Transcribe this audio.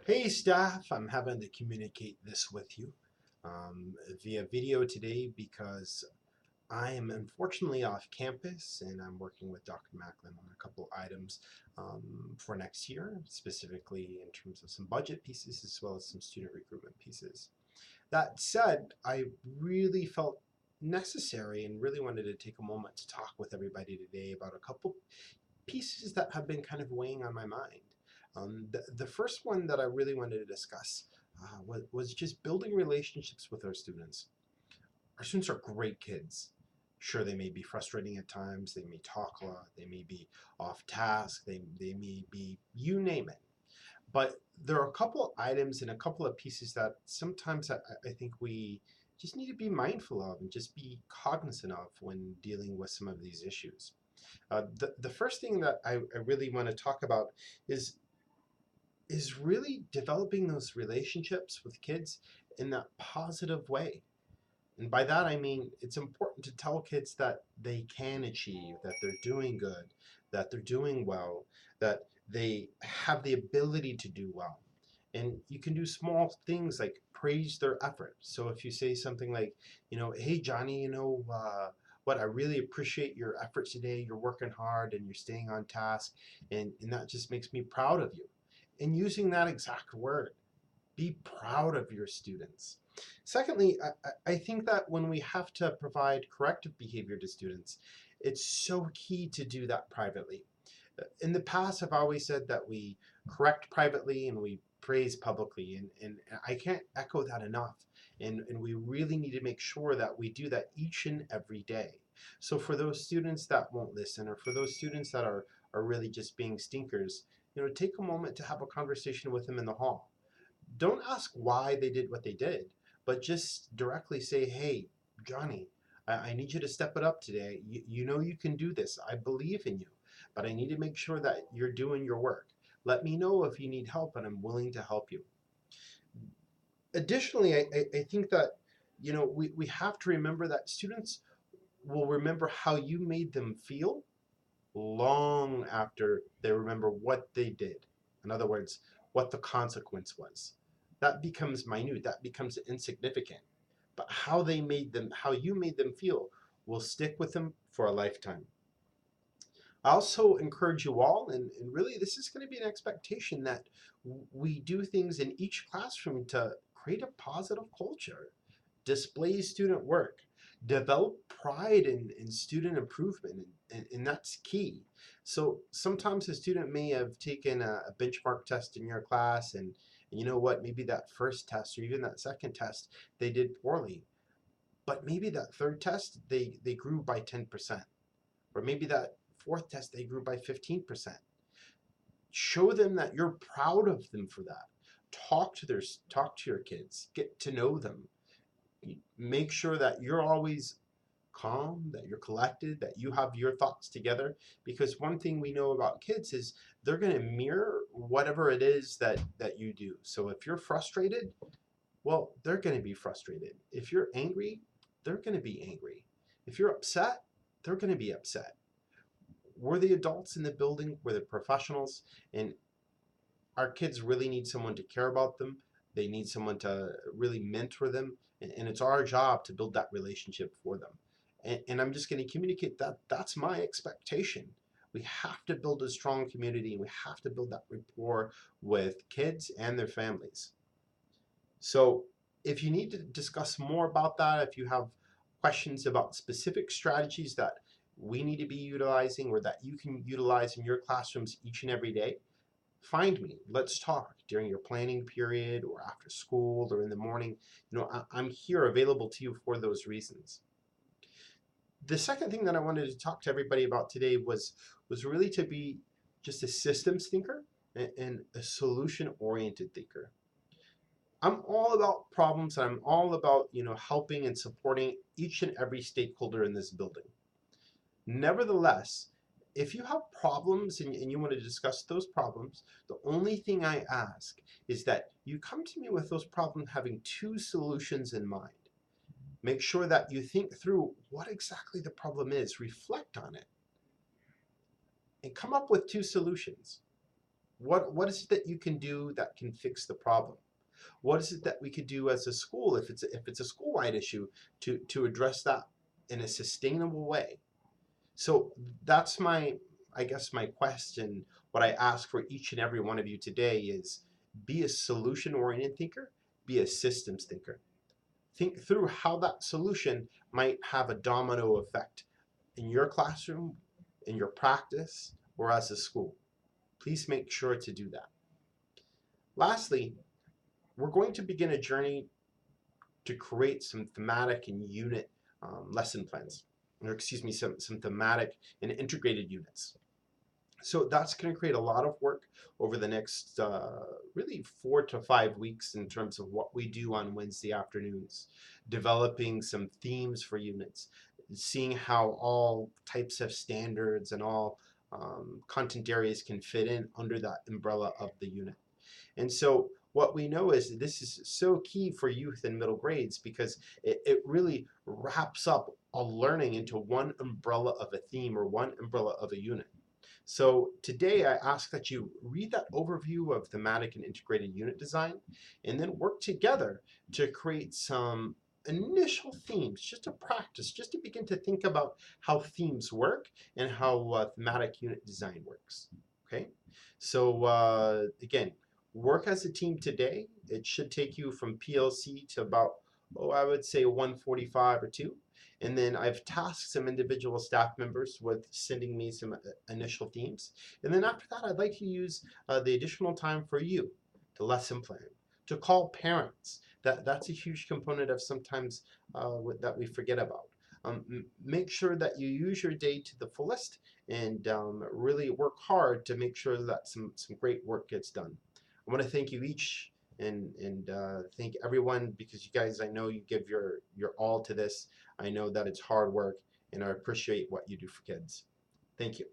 Hey staff, I'm having to communicate this with you via video today because I am unfortunately off campus and I'm working with Dr. Macklin on a couple items for next year, specifically in terms of some budget pieces as well as some student recruitment pieces. That said, I really felt necessary and really wanted to take a moment to talk with everybody today about a couple pieces that have been kind of weighing on my mind. The first one that I really wanted to discuss was just building relationships with our students. Our students are great kids. Sure, they may be frustrating at times, they may talk a lot, they may be off task, they may be, you name it. But there are a couple items and a couple of pieces that sometimes I think we just need to be mindful of and just be cognizant of when dealing with some of these issues. The first thing that I really want to talk about is really developing those relationships with kids in that positive way. And by that I mean it's important to tell kids that they can achieve, that they're doing good, that they're doing well, that they have the ability to do well. And you can do small things like praise their effort. So if you say something like, hey Johnny, what, I really appreciate your efforts today. You're working hard and you're staying on task, and that just makes me proud of you. And using that exact word, be proud of your students. Secondly, I think that when we have to provide corrective behavior to students, it's so key to do that privately. In the past, I've always said that we correct privately and we praise publicly, and I can't echo that enough. And we really need to make sure that we do that each and every day. So for those students that won't listen, or for those students that are really just being stinkers, take a moment to have a conversation with them in the hall. Don't ask why they did what they did, but just directly say, hey, Johnny, I need you to step it up today. You know you can do this. I believe in you, but I need to make sure that you're doing your work. Let me know if you need help, and I'm willing to help you. Additionally, I think that we have to remember that students will remember how you made them feel long after they remember what they did. In other words, what the consequence was. That becomes minute, that becomes insignificant. But how you made them feel will stick with them for a lifetime. I also encourage you all, and really this is going to be an expectation that we do things in each classroom to create a positive culture, display student work, develop pride in student improvement, and that's key. So sometimes a student may have taken a benchmark test in your class, and you know what, maybe that first test or even that second test, they did poorly. But maybe that third test, they grew by 10%. Or maybe that fourth test, they grew by 15%. Show them that you're proud of them for that. Talk to your kids, get to know them. Make sure that you're always calm, that you're collected, that you have your thoughts together. Because one thing we know about kids is they're going to mirror whatever it is that you do. So if you're frustrated, well, they're going to be frustrated. If you're angry, they're going to be angry. If you're upset, they're going to be upset. We're the adults in the building, we're the professionals, and our kids really need someone to care about them. They need someone to really mentor them, and it's our job to build that relationship for them. And I'm just going to communicate that that's my expectation. We have to build a strong community, and we have to build that rapport with kids and their families. So if you need to discuss more about that, if you have questions about specific strategies that we need to be utilizing or that you can utilize in your classrooms each and every day, find me. Let's talk during your planning period or after school or in the morning. I'm here available to you for those reasons. The second thing that I wanted to talk to everybody about today was really to be just a systems thinker and a solution oriented thinker. I'm all about problems, and I'm all about, helping and supporting each and every stakeholder in this building. Nevertheless, if you have problems and you want to discuss those problems, the only thing I ask is that you come to me with those problems having two solutions in mind. Make sure that you think through what exactly the problem is, reflect on it, and come up with two solutions. What is it that you can do that can fix the problem? What is it that we could do as a school if it's a school-wide issue to address that in a sustainable way? So that's my, I guess, my question. What I ask for each and every one of you today is be a solution-oriented thinker, be a systems thinker. Think through how that solution might have a domino effect in your classroom, in your practice, or as a school. Please make sure to do that. Lastly, we're going to begin a journey to create some thematic and unit lesson plans, or excuse me, some thematic and integrated units. So that's going to create a lot of work over the next really 4 to 5 weeks in terms of what we do on Wednesday afternoons, developing some themes for units, seeing how all types of standards and all content areas can fit in under that umbrella of the unit. And so what we know is this is so key for youth and middle grades because it really wraps up all learning into one umbrella of a theme or one umbrella of a unit. So today I ask that you read that overview of thematic and integrated unit design and then work together to create some initial themes, just to practice, just to begin to think about how themes work and how thematic unit design works. Okay, so again, work as a team today. It should take you from PLC to about, oh, I would say 145 or 2. And then I've tasked some individual staff members with sending me some initial themes. And then after that, I'd like to use the additional time for you to lesson plan, to call parents. That's a huge component of sometimes that we forget about. Make sure that you use your day to the fullest and really work hard to make sure that some great work gets done. I want to thank you each and thank everyone because you guys, I know you give your all to this. I know that it's hard work, and I appreciate what you do for kids. Thank you.